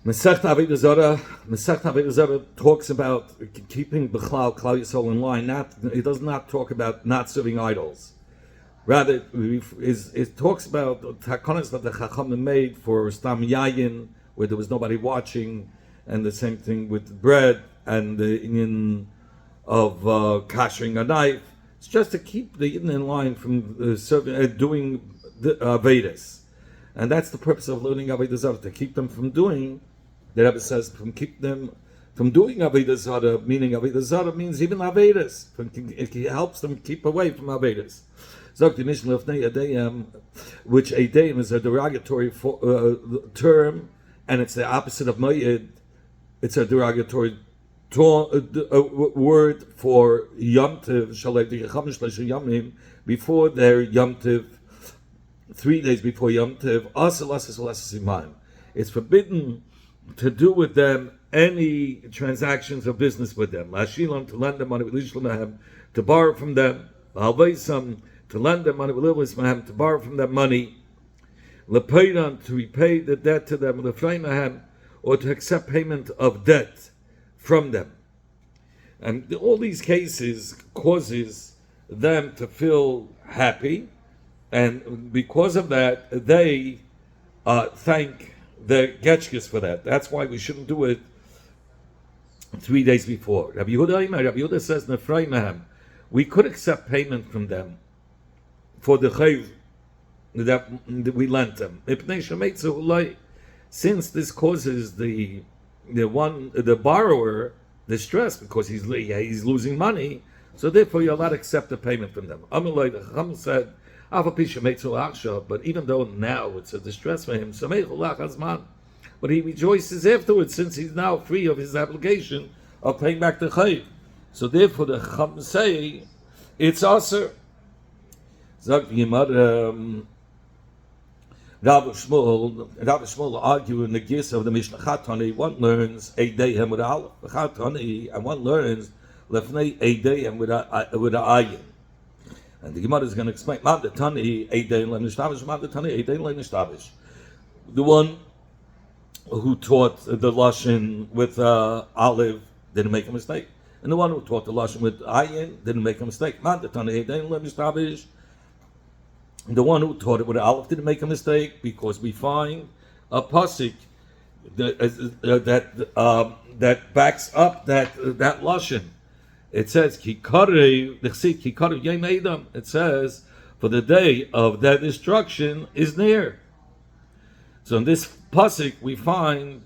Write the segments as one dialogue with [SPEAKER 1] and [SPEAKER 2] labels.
[SPEAKER 1] Masechta Avodah Zara talks about keeping B'chlal Klal Yisrael in line. It does not talk about not serving idols. Rather, it talks about takonos that the Chachamim made for Stam Yayin, where there was nobody watching, and the same thing with bread and the union of kashering a knife. It's just to keep the Yidden in line from doing the Vedas. And that's the purpose of learning Avodah Zara, to keep them from doing. The Rebbe says, keep them from doing Avodah Zara, meaning Avodah Zara means even Avedas. It helps them keep away from Avedas. Which Eidayim is a derogatory term, and it's the opposite of Moed. It's a derogatory word for Yom Tov, before their Yom Tov, 3 days before Yom Tov. It's forbidden to do with them any transactions or business with them. To lend them money, to borrow from them, to lend them money, to borrow from them money, to repay the debt to them, or to accept payment of debt from them. And all these cases causes them to feel happy, and because of that, they thank the Getchkes for that. That's why we shouldn't do it 3 days before. Rabbi Yehuda says, we could accept payment from them for the chayv that we lent them. Since this causes the borrower distress because he's losing money, so therefore you're allowed to accept the payment from them. The Chacham said, but even though now it's a distress for him, but he rejoices afterwards since he's now free of his obligation of paying back the chayv. So therefore the Chacham say it's aser. Rav Shmuel argue in the gist of the Mishnah Chatani. One learns Eidehem with Aleph, Chatani, and one learns Lefnei Eidehem with a Ayin. And the Gemara is going to explain Mandatani Eidehem Lenishtavish, Mandatani Eidehem Lenishtavish. The one who taught the Lashon with Aleph didn't make a mistake, and the one who taught the Lashon with Ayin didn't make a mistake. Mandatani Eidehem Lenishtavish. The one who taught it with Aleph didn't make a mistake, because we find a pasuk that backs up that lashon. It says Kikarev Yom Edom. It says, for the day of their destruction is near. So in this pasuk we find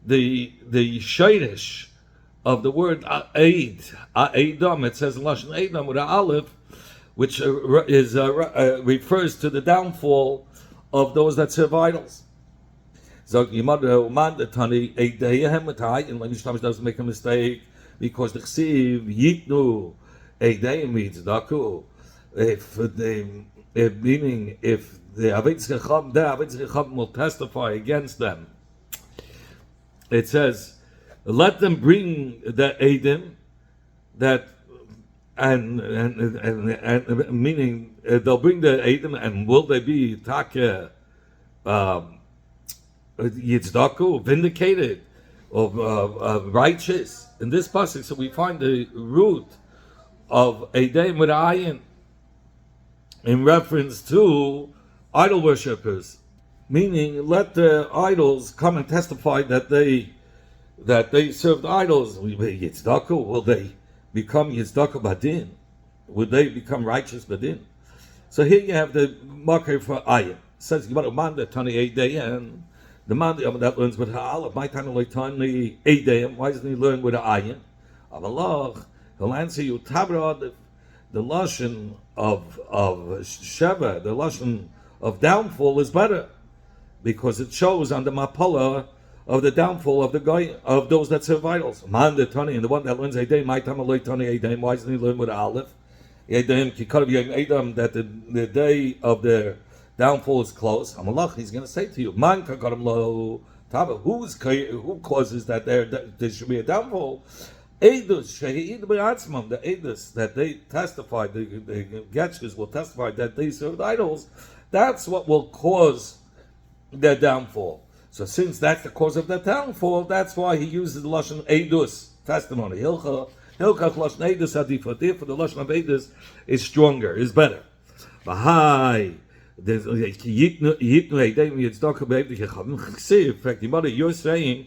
[SPEAKER 1] the shayrish of the word Aid, Aidam. It says in lashon Edom with Aleph, which refers to the downfall of those that serve idols. So doesn't make a mistake, because the Chsiv Yitnu Eideim means Daku. Meaning if the Avocado Zara will testify against them, it says, let them bring the Eidim that. And meaning they'll bring the Eidim, and will they be Taka Yitzdaku, vindicated, or righteous in this passage? So we find the root of Eidim with Ayin in reference to idol worshippers, meaning let the idols come and testify that they served idols. Yitzdaku, will they become Yizdaka Badin? Would they become righteous Badin? So here you have the marker for Ayin. It says, and the man that learns with Ha'alaf, my time like Tani Eidayim, why doesn't he learn with Ayin? Amalach, he'll answer you, Tabra, the Lashon of Sheva, the Lashon of downfall is better, because it shows on the Mapala of the downfall of the guy, of those that serve idols. Man the Tani, and the one that learns Eidayim, my time aloi Tani Eidayim, why doesn't he learn with Aleph? Eidayim Kikarav Yom Edom, that the day of their downfall is close. Amalach, he's going to say to you, Man Kakaram Lo Tava, who causes that there should be a downfall? Eidus Shehid Be'atzmam, the Eidus that they testified, the Getchkes will testify that they served idols. That's what will cause their downfall. So since that's the cause of the downfall, that's why he uses the lashon edus, testimony. Hilchach lashon edus adifot. Therefore, the lashon of edus is stronger, is better. Bahai. In fact, you're saying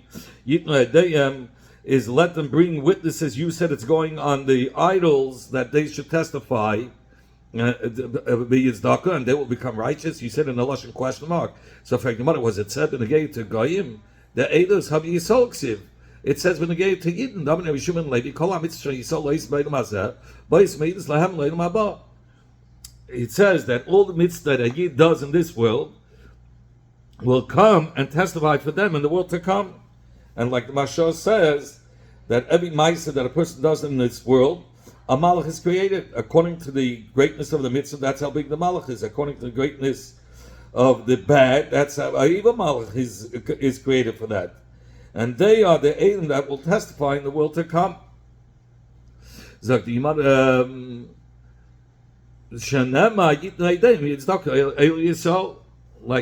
[SPEAKER 1] is let them bring witnesses. You said it's going on the idols that they should testify, and they will become righteous. You said in the lashon question mark. So, in fact, the mother was it said in the gate to goyim the edus have yisol ksiv. It says when the gate to yidden daven yishumen levi kol hamitzvah yisol lois beidem hazeh bois meidus lahem leidem haba. It says that all the mitzvah that a yid does in this world will come and testify for them in the world to come. And like the Mashal says, that every ma'aseh that a person does in this world, a malach is created according to the greatness of the mitzvah. That's how big the malach is. According to the greatness of the bad, that's how even malach is created for that. And they are the Eilim that will testify in the world to come. Like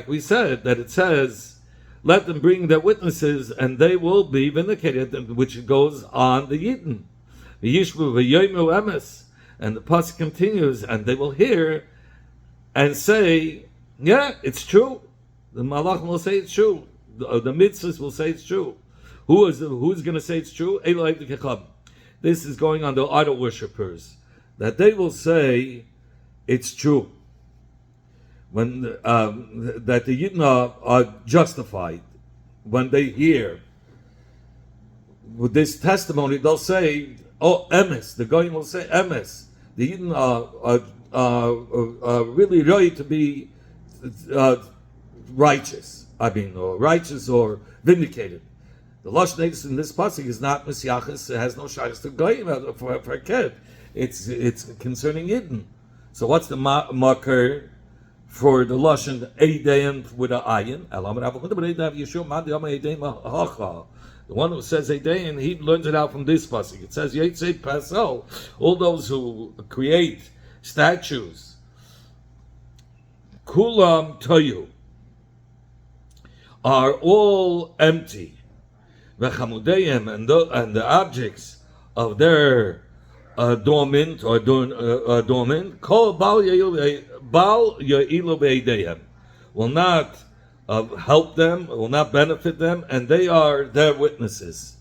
[SPEAKER 1] we said, that it says, let them bring their witnesses and they will be vindicated, which goes on the Yidden. And the pasuk continues, and they will hear and say, yeah, it's true. The malach will say it's true. The mitzvahs will say it's true. Who's going to say it's true? This is going on the idol worshippers, that they will say it's true. When that the Yidden are justified when they hear with this testimony, they'll say, "Oh, emes." The goyim will say, "Emes." The Yidden are really right to be righteous. Or righteous or vindicated. The lashon in this pasuk is not mesiachas. It has no shaykhs to goyim for a kid. It's concerning Yidden. So what's the marker for the lashon eidein with an ayin? The one who says eidein, he learns it out from this pasuk. It says Yitzei Pasel. All those who create statues, kulam toyu, are all empty. V'chamudeim and the objects of their adornment kol bal ya'ilu be'edeim will not help them, will not benefit them, and they are their witnesses.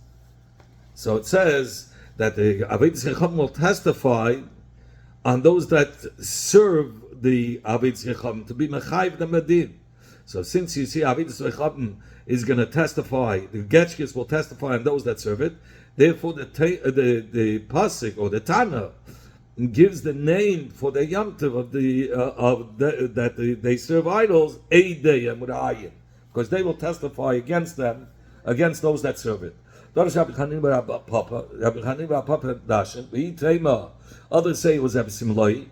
[SPEAKER 1] So it says that the Avodas Chacham will testify on those that serve the Avodas Chacham to be mechayiv the medin. So since you see Avodas Chacham is going to testify, the Getchkis will testify on those that serve it. Therefore, the pasuk or the Tana gives the name for the Yom Tov that they serve idols, Eideyim with ayin, because they will testify against them, against those that serve it. Others say it was Ebesimloi.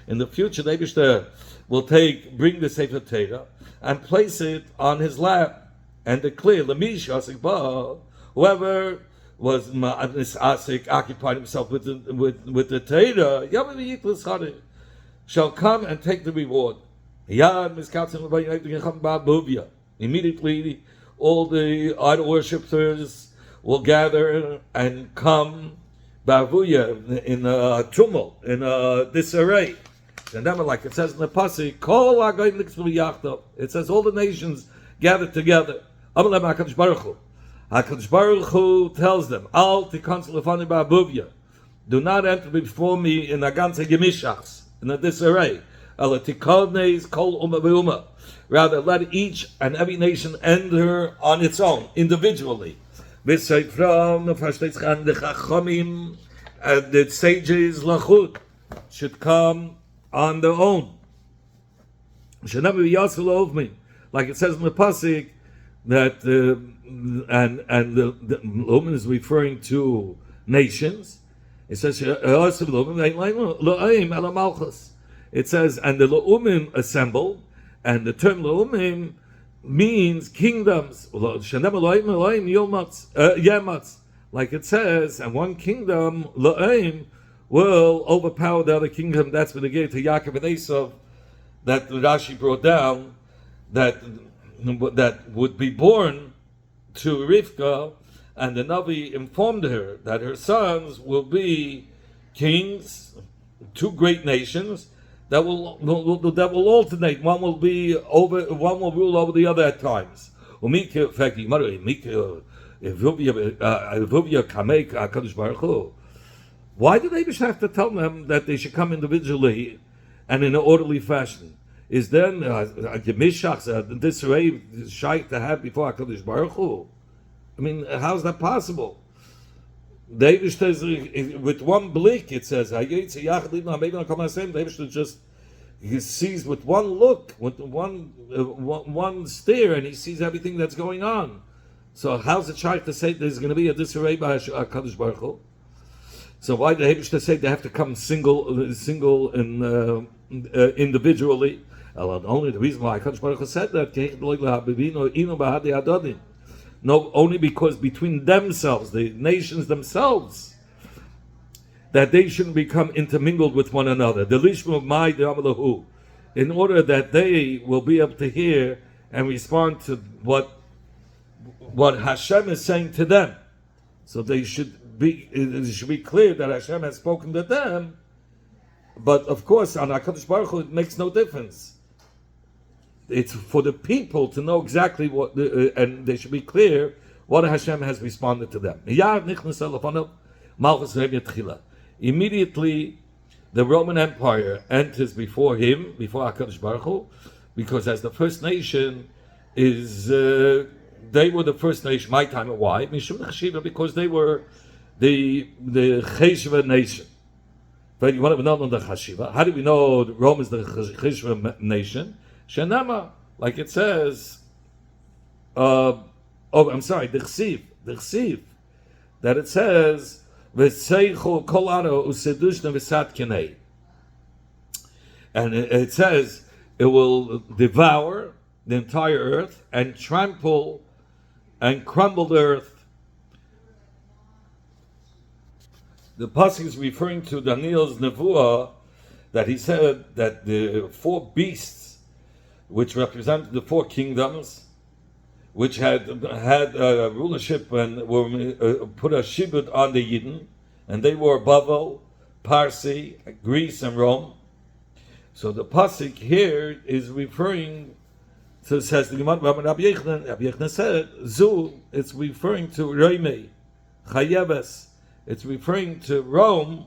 [SPEAKER 1] In the future, the Eibishter will bring the Sefer Torah and place it on his lap and declare, whoever was occupied himself with the Torah, shall come and take the reward. Immediately, all the idol worshippers will gather and come in a tumult, in a disarray. And then, like it says in the pasuk, it says all the nations gathered together. HaKadosh Baruch Hu tells them, Al tikon lefani ba'abuvya. Do not enter before me in a ganze gemishachs, in a disarray. Rather, let each and every nation enter on its own, individually. And the sages lachut should come on their own. Like it says in the pasuk that the Lumen is referring to nations. It says it says and the Lu'umim assembled, and the term Lu'umim means kingdoms. Like it says, and one kingdom Lu'um will overpower the other kingdom. That's when they gave to Yaakov and Esav that Rashi brought down, that would be born to Rivka, and the Navi informed her that her sons will be kings, two great nations that will alternate. One will rule over the other at times. Why do they have to tell them that they should come individually and in an orderly fashion? Is then disarray shaykh to have before HaKadosh Baruch Hu? I mean, how's that possible? David says with one blink, it says, David just he sees with one look, with one stare, and he sees everything that's going on. So how's the shaykh to say there's going to be a disarray by HaKadosh Baruch Hu? So why did David say they have to come single and individually? Only the reason why HaKadosh Baruch Hu said that, no, only because between themselves, the nations themselves, that they shouldn't become intermingled with one another. The lishma of my de'amalahu, in order that they will be able to hear and respond to what Hashem is saying to them. So it should be clear that Hashem has spoken to them. But of course, on HaKadosh Baruch Hu, it makes no difference. It's for the people to know exactly what, and they should be clear what Hashem has responded to them. Immediately, the Roman Empire enters before him, before HaKadosh Baruch Hu, because as the first nation is, they were the first nation. My time, why? Because they were the Cheshva nation. But you want to know the Chashiva? How do we know Rome is the Cheshva nation? Shenama, like it says, the Chsiv, that it says, V'seichu kol aro usedushna v'sat kinei. And it says, it will devour the entire earth and trample and crumble the earth. The pasuk is referring to Daniel's nevuah, that he said that the four beasts, which represented the four kingdoms, which had rulership and were put a shibud on the Yidden, and they were Bavel, Parsi, Greece, and Rome. So the pasuk here is referring to, says the Gemara, Rabbi Yechon said, Zu, it's referring to Reimei, Chayeves, it's referring to Rome.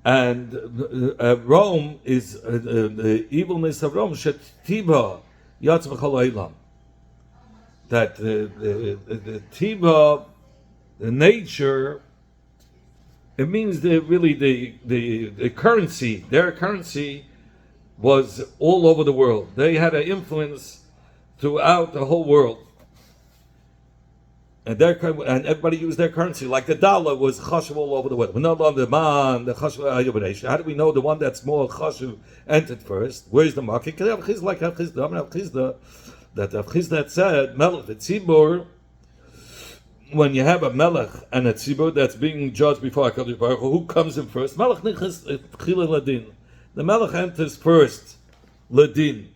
[SPEAKER 1] And Rome is the evilness of Rome. Shetiba yatz v'chol ha'olam. That the tiba, the nature, it means the currency. Their currency was all over the world. They had an influence throughout the whole world. And everybody used their currency, like the dollar was chashuv all over the world. We know the man, the chashuv. How do we know the one that's more chashuv entered first? Where's the market? Like Avchizda, that Avchizda said, Melech the tzibur. When you have a melech and a tzibur that's being judged before HaKadosh Baruch Hu, who comes in first? Melech nichas tchila ladin. The melech enters first, ladin.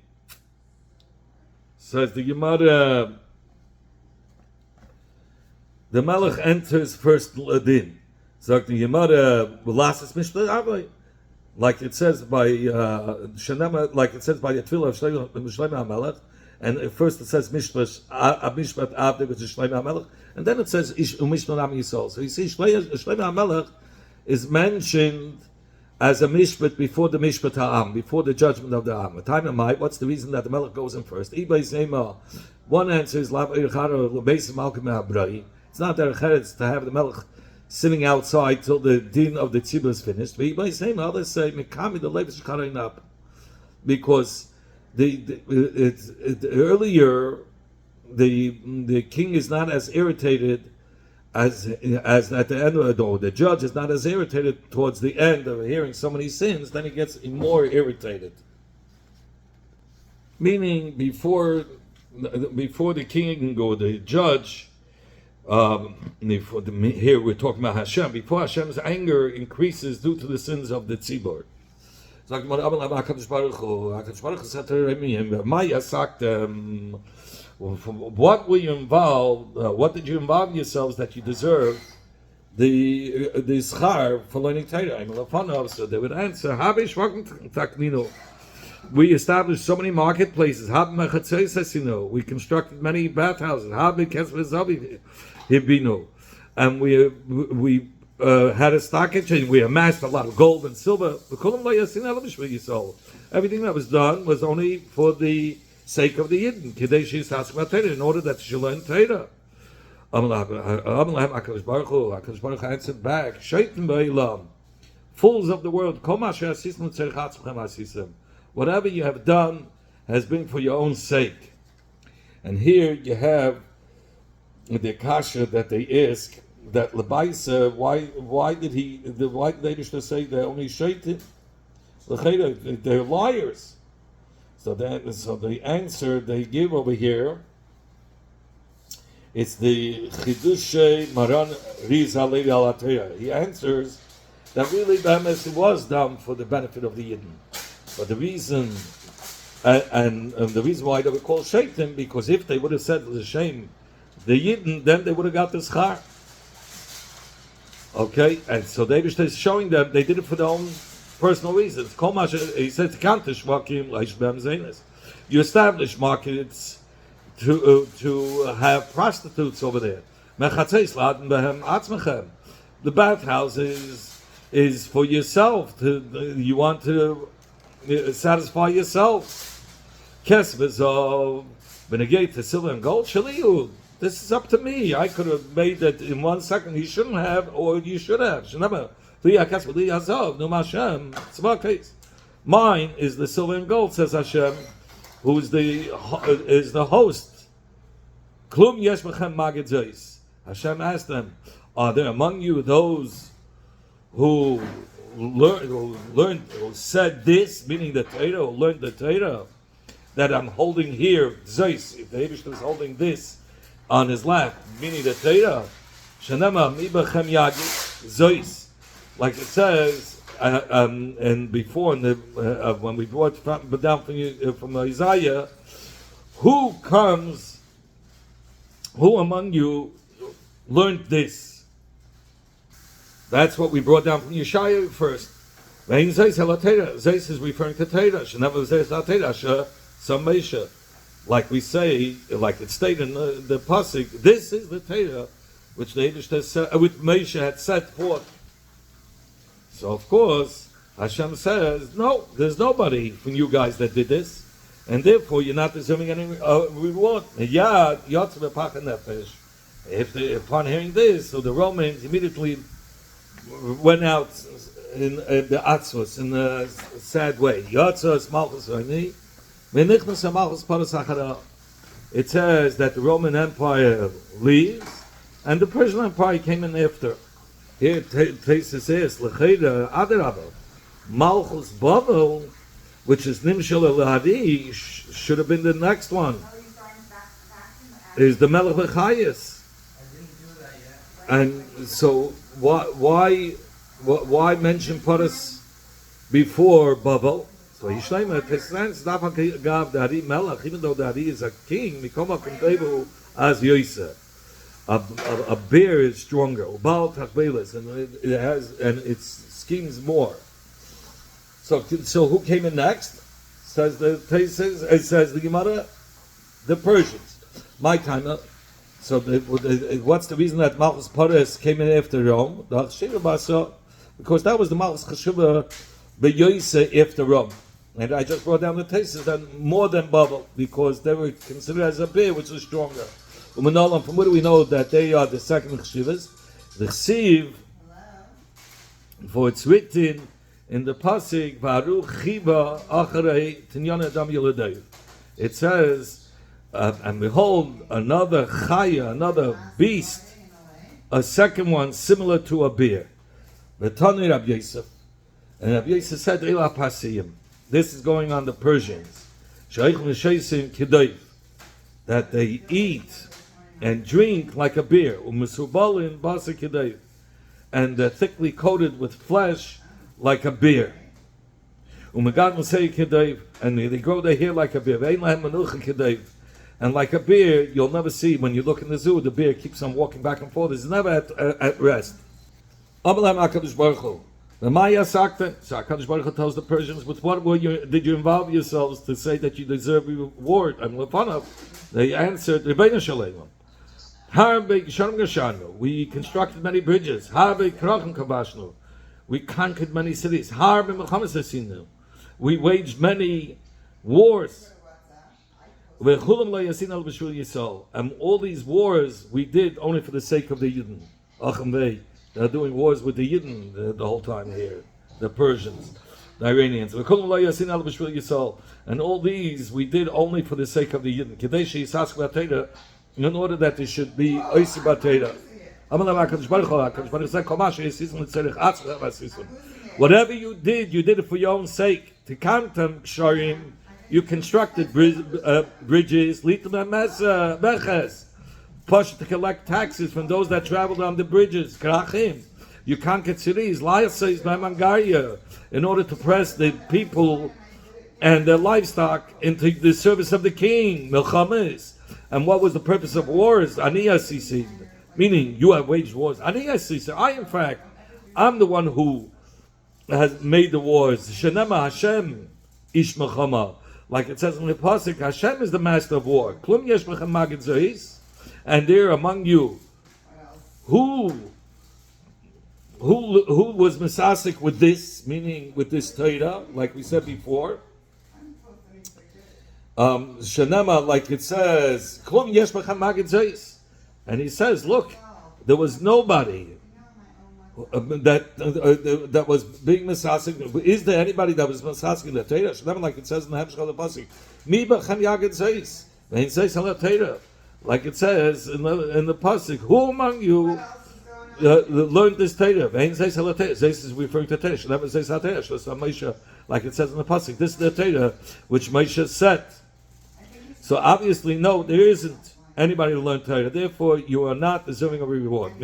[SPEAKER 1] Says the Gemara. The Melech enters first Ladin. Sagt the Gemara, like it says by Shanema, like it says by the Tefillah of Shlomo HaMelech, and first it says Mishpat Avde, which is Shlomo HaMelech, and then it says Mishpat Am Yisrael. So you see, Shlomo HaMelech is mentioned as a Mishpat before the Mishpat Ha'am, before the judgment of the Am. Time of Mai, what's the reason that the Melech goes in first? One answer is it's not their cheretz to have the melech sitting outside till the din of the tzibur is finished. But by saying others say mekami the lev shkarein up, because earlier the king is not as irritated as at the end of the judge is not as irritated towards the end of hearing so many sins. Then he gets more irritated. Meaning before the king or the judge. Here we're talking about Hashem. Before Hashem's anger increases due to the sins of the tzibur, Sagt man, aber HaKadosh Baruch Hu said to him, Maya sagt, what were you involved, what did you involve yourselves that you deserve the schar for learning Torah? So they would answer, we established so many marketplaces. We constructed many bathhouses. And we had a stock exchange. We amassed a lot of gold and silver. Everything that was done was only for the sake of the Yidden, in order that she should learn Torah. HaKadosh Baruch Hu answered back, fools of the world, whatever you have done has been for your own sake. And here you have the kasha that they ask, that Lebaisa, why did they say they're only shaitim? They're liars. So the answer they give over here, it's the Chidushay Maran Riz Alevi Al Atayah. He answers that really it was done for the benefit of the Yidden. But the reason, and the reason why they were called shaitim, because if they would have said the shame, the Yidden, then they would have got the schar. Okay, and so they were showing them they did it for their own personal reasons. He said, you establish markets to have prostitutes over there. The bathhouse is for yourself. You want to satisfy yourself. Benegate to silver and gold. This is up to me. I could have made that in 1 second. You shouldn't have, or you should have. Mine is the silver and gold, says Hashem, who is the host. Klum yesh bechem magid zeis. Hashem asked them, are there among you those who said this, meaning the Torah, who learned the Torah, that I'm holding here, zeis, if the Eibush is holding this on his lap, meaning the Torah, shenema mi bechem yagid zeis, like it says, and before in the when we brought down from Isaiah, who among you learned this? That's what we brought down from Yeshaya first. Zeis is referring to Torah. Like we say, like it's stated in the pasuk, this is the Torah which the Eibush which Moshe had set forth. So of course, Hashem says, no, there's nobody from you guys that did this, and therefore you're not deserving any reward. Upon hearing this, so the Romans immediately went out in the Atzvos, in a sad way. It says that the Roman Empire leaves, and the Persian Empire came in after. Here, Tesis says, L'cheira Adarabah, Malchus Bavel, which is Nimshal El-Hadi, should have been the next one. Is the Melech B'chayis. And so, why mention Paras before Bavel? So Yishleima, Tesans, Dafak Gav Dari Melech, even though Dari is a king, Mikoma from Devu as Yosef. A bear is stronger. Ubal Tachbelis, and it has, and it schemes more. So who came in next? Says the it says the Gemara, the Persians. My time. So what's the reason that Malchus Paras came in after Rome? Because that was the Malchus Cheshuva B'Yosef after Rome. And I just brought down the Tesis and more than Babel, because they were considered as a bear which was stronger. From where do we know that they are the second Cheshivas? The Chsiv, for it's written in the Pasuk, Baruch Chiba Acharei Tinyan Adam Yeledev. It says, and behold, another Chaya, another beast, a second one similar to a bear. V'tani Rab Yosef. And Rab Yosef said, Ela Pasiyim. This is going on the Persians. Sheikh Meshaysim Kedayv. That they eat and drink like a beer, and they're thickly coated with flesh like a beer. Umegad Musei Kedev, and they grow their hair like a bear. Ve'ein lahem menucha kedev. And like a bear, you'll never see, when you look in the zoo, the bear keeps on walking back and forth. It's never at rest. Amalam HaKadosh Baruch Hu. The Maya Sakta, so HaKadosh Baruch Hu tells the Persians, with what did you involve yourselves to say that you deserve reward? And Lefanov, they answered, Rebbeinu Shalom. We constructed many bridges. We conquered many cities. We waged many wars. And all these wars we did only for the sake of the Yidden. They're doing wars with the Yidden the whole time here. The Persians, the Iranians. And all these we did only for the sake of the Yidden. In order that there should be Oisi Batera. Whatever you did it for your own sake. To Kantam Ksharim, you constructed bridges, to collect taxes from those that traveled on the bridges. You conquered cities, in order to press the people and their livestock into the service of the king. And what was the purpose of wars? Aniyasisi, meaning you have waged wars. Aniyasisi, I'm the one who has made the wars. Shenema Hashem ish mechama, like it says in the pasuk, Hashem is the master of war. Klum yesh bechem magid zois, and there among you, who was misasik with this, meaning with this Torah, like we said before. Shenema, like it says, Klum yesh bechem magid zois, and he says, look, there was nobody that was being misasik. Is there anybody that was misasik in the Torah? Shenema, like it says in the Hemshchal Pasuk, Mi bechem yagid zois, vein zois ala Torah, like it says in the pasuk, who among you learned this Torah? Vein zois ala Torah. Zois is referring to Torah. Shenema zois ala Torah. Moshe, like it says in the pasuk, this is the Torah which Moshe set. So obviously, no, there isn't anybody who learned Torah. Therefore, you are not deserving of a reward.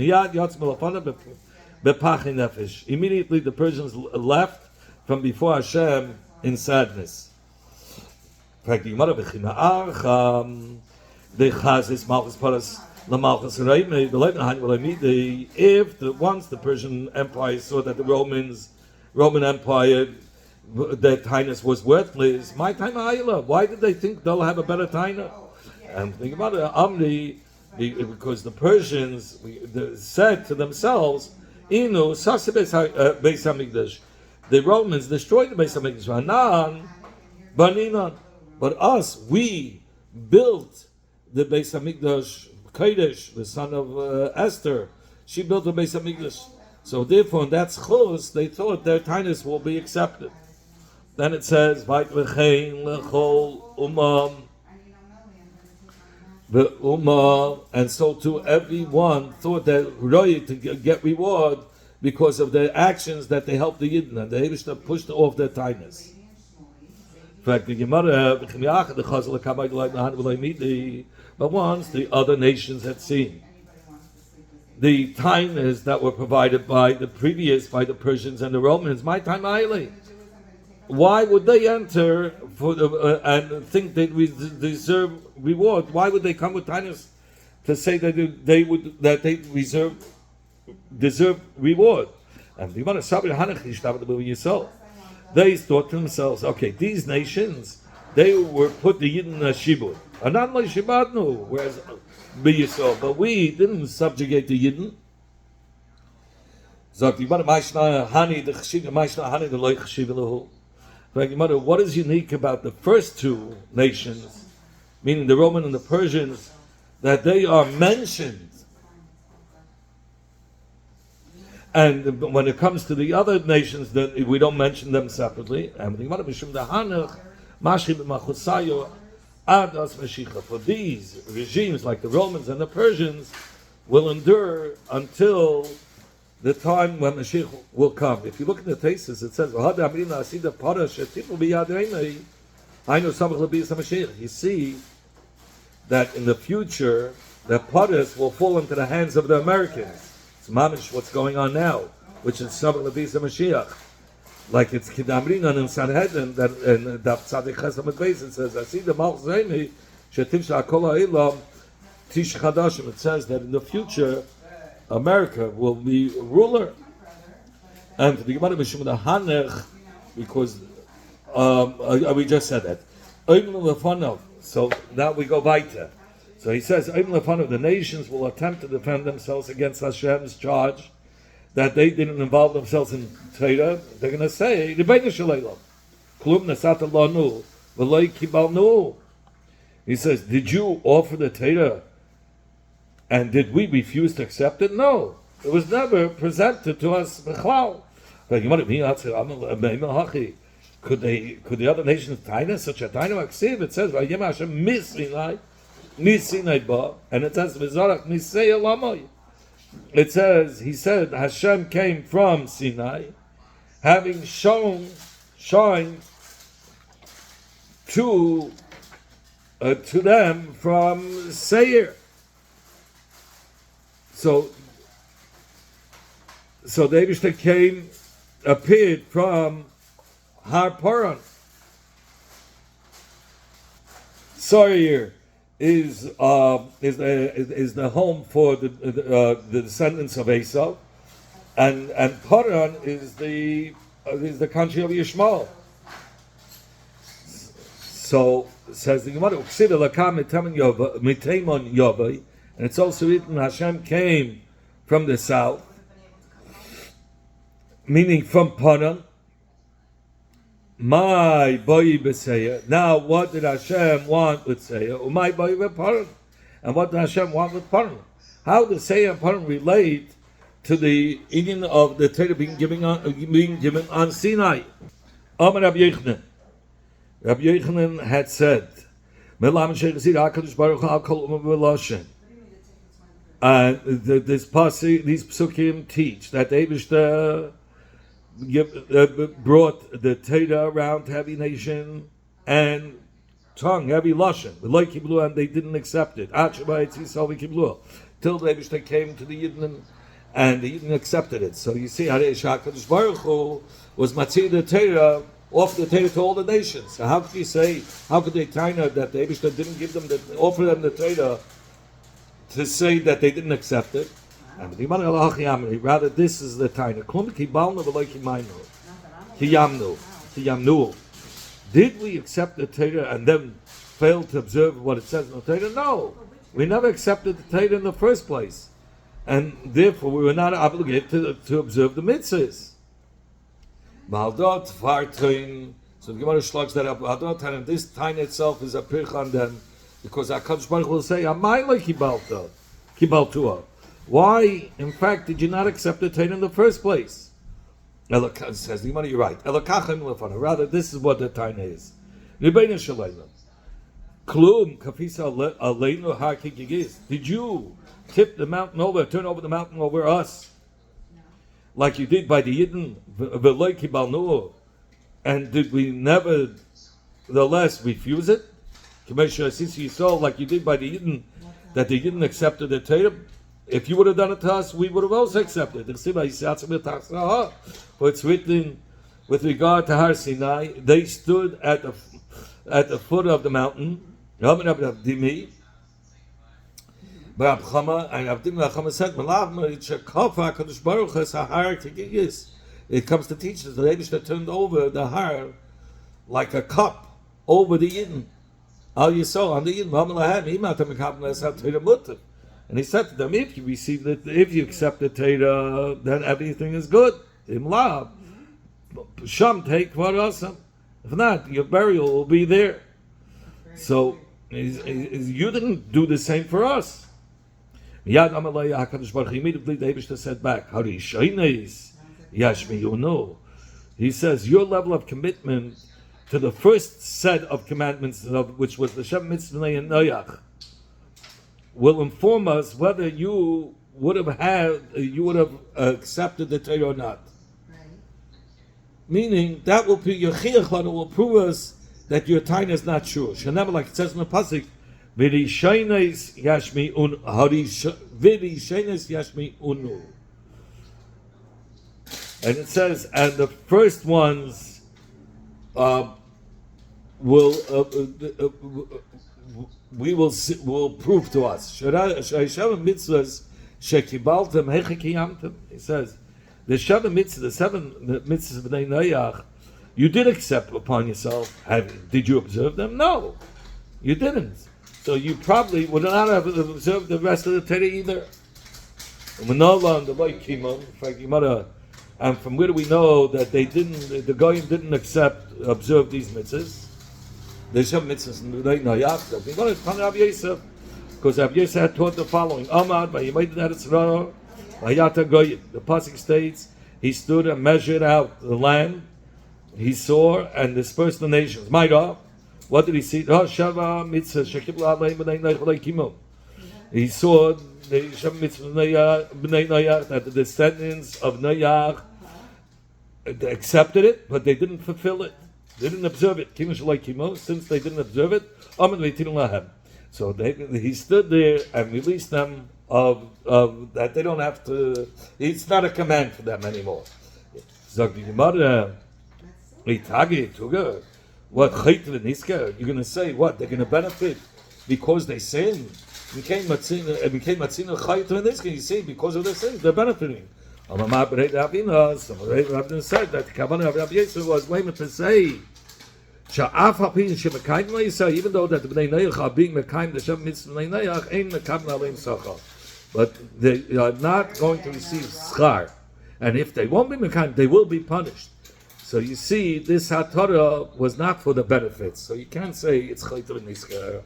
[SPEAKER 1] Immediately, the Persians left from before Hashem in sadness. If once the Persian Empire saw that the Roman Empire, their Tainus was worthless, my time Ayla, why did they think they'll have a better Taina? And think about it, Amri, because the Persians said to themselves, Inu, Beis HaMikdash. The Romans destroyed the Beis HaMikdash. Hanan, Baninan. But us, we built the Beis HaMikdash. Kodesh, the son of Esther, she built the Beis HaMikdash. So therefore, in that schus, they thought their Tainus will be accepted. Then it says, Vait v'chein l'chol umam, the Ummah, and so too everyone thought that Roy to get reward because of their actions that they helped the Yidden, and the Eibishter pushed off their tightness. In fact, the Gemara, but once the other nations had seen the tightness that were provided by the Persians and the Romans, my time highly. Why would they enter for and think that we deserve reward? Why would they come with kindness to say that they deserve reward? And they thought to themselves, okay, these nations, they were put the Yidden Shibud. Whereas but we didn't subjugate the Yidden. What is unique about the first two nations, meaning the Roman and the Persians, that they are mentioned, and when it comes to the other nations, that we don't mention them separately. For these regimes, like the Romans and the Persians, will endure until the time when Mashiach will come. If you look at the thesis, it says, you see that in the future, the Paras will fall into the hands of the Americans. It's mamish what's going on now, which is Sabach Lebisa Mashiach. like it's Kidamrinan in Sanhedrin, that in Daf Tzadik Chesam Beis, it says, I see the Malch Zayni, Shetivsha Kol Ha'ilam, Tish Chadashim. It says that in the future, America will be ruler. And the Gemara Mishum the Hanech, because we just said that. So now we go weiter. So he says, the nations will attempt to defend themselves against Hashem's charge that they didn't involve themselves in Torah. They're going to say, he says, did you offer the Torah and did we refuse to accept it? No. It was never presented to us. Could the other nations taina such a taina? It says, and it says, it says, he said, Hashem came from Sinai, having shined to them from Seir. So the Eibishter appeared from Har Paran. Seir is the home for the descendants of Esau, and Paran is the country of Yishmael. So says the Gemara, and it's also written Hashem came from the south, meaning from Paran. My boy b'seya. Now, what did Hashem want with Seya? My boy Paran. And what did Hashem want with Paran? How does Seya and Paran relate to the Indian of the Torah being given on Sinai? Amar Rabbi Yochanan. Rabbi Yochanan had said, these psukim teach that the Eibishter brought the Torah around to every nation and tongue, every lashon, and they didn't accept it. Till the Eibishter came to the Yidden and the Yidden accepted it. So you see, HaKadosh Baruch Hu was matzir the Torah, offered the Torah to all the nations. So how could you say, how could they taina that the Eibishter didn't give them, offer them the Torah to say that they didn't accept it? Rather, this is the taina. Did we accept the Torah and then fail to observe what it says in the Torah? No, we never accepted the Torah in the first place, and therefore we were not obligated to observe the mitzvahs. So the Gemara shlogs that up. And this taina itself is a pirch on them, because HaKadosh Baruch Hu will say, "Amayla kibaltua." Why, in fact, did you not accept the Torah in the first place? Says the Gemara, you're right. Rather, this is what the Torah is. Did you tip the mountain over, turn over the mountain over us, like you did by the Yidden? And did we nevertheless refuse it? You saw, like you did by the Yidden, that the Yidden accepted the Torah. If you would have done it to us, we would have also accepted it. For it's written with regard to Har Sinai, they stood at the foot of the mountain. And Abdim said, it comes to teach us the Eibishter turned over the Har like a cup over the Yidden. Al Yisrael on the Yidden. And he said to them, if you receive it, if you accept the Torah, then everything is good. Imla, Sham take for us. If not, your burial will be there. So you didn't do the same for us. Immediately the Eibishter said back, he says, your level of commitment to the first set of commandments, which was the Shem Mitzvah and Noach, will inform us whether you would have accepted the Torah or not. Right. Meaning that will be your chiyach, will prove us that your taina is not true. Shenever, like it says in the pasuk, v'rishenes yashmi unu. And it says, and the first ones will will prove to us. He says, the seven mitzvahs of Bnei Noach, you did accept upon yourself. Did you observe them? No, you didn't. So you probably would not have observed the rest of the Torah either. And from where do we know that they didn't? The Goyim didn't observe these mitzvahs. There's some mitzvahs in Bnei Noach. We're going to talk Rav Yosef, because Rav Yosef had taught the following: Amad v'yimayid eretz v'yata Goyim. The pasuk states he stood and measured out the land. He saw and dispersed the nations. Maida, what did he see? He saw the Bnei Noach, that the descendants of Noach accepted it, but they didn't fulfill it. They didn't observe it. Since they didn't observe it, so he stood there and released them of that they don't have to. It's not a command for them anymore. What you're going to say? What they're going to benefit because they sinned? Became matzina chayta in this. You see, because of their sins, they're benefiting. Some of the rabbis said that the kavanah of Rabbi Yosef was waiting to say, even though that the Bnei Noach are being mekayim the Shem mitzvah Bnei Noach, ain't mekayim aleim sachar, but they are not going to receive schar, and if they won't be mekayim, they will be punished. So you see, this HaTorah was not for the benefits. So you can't say it's chayta v'niskar.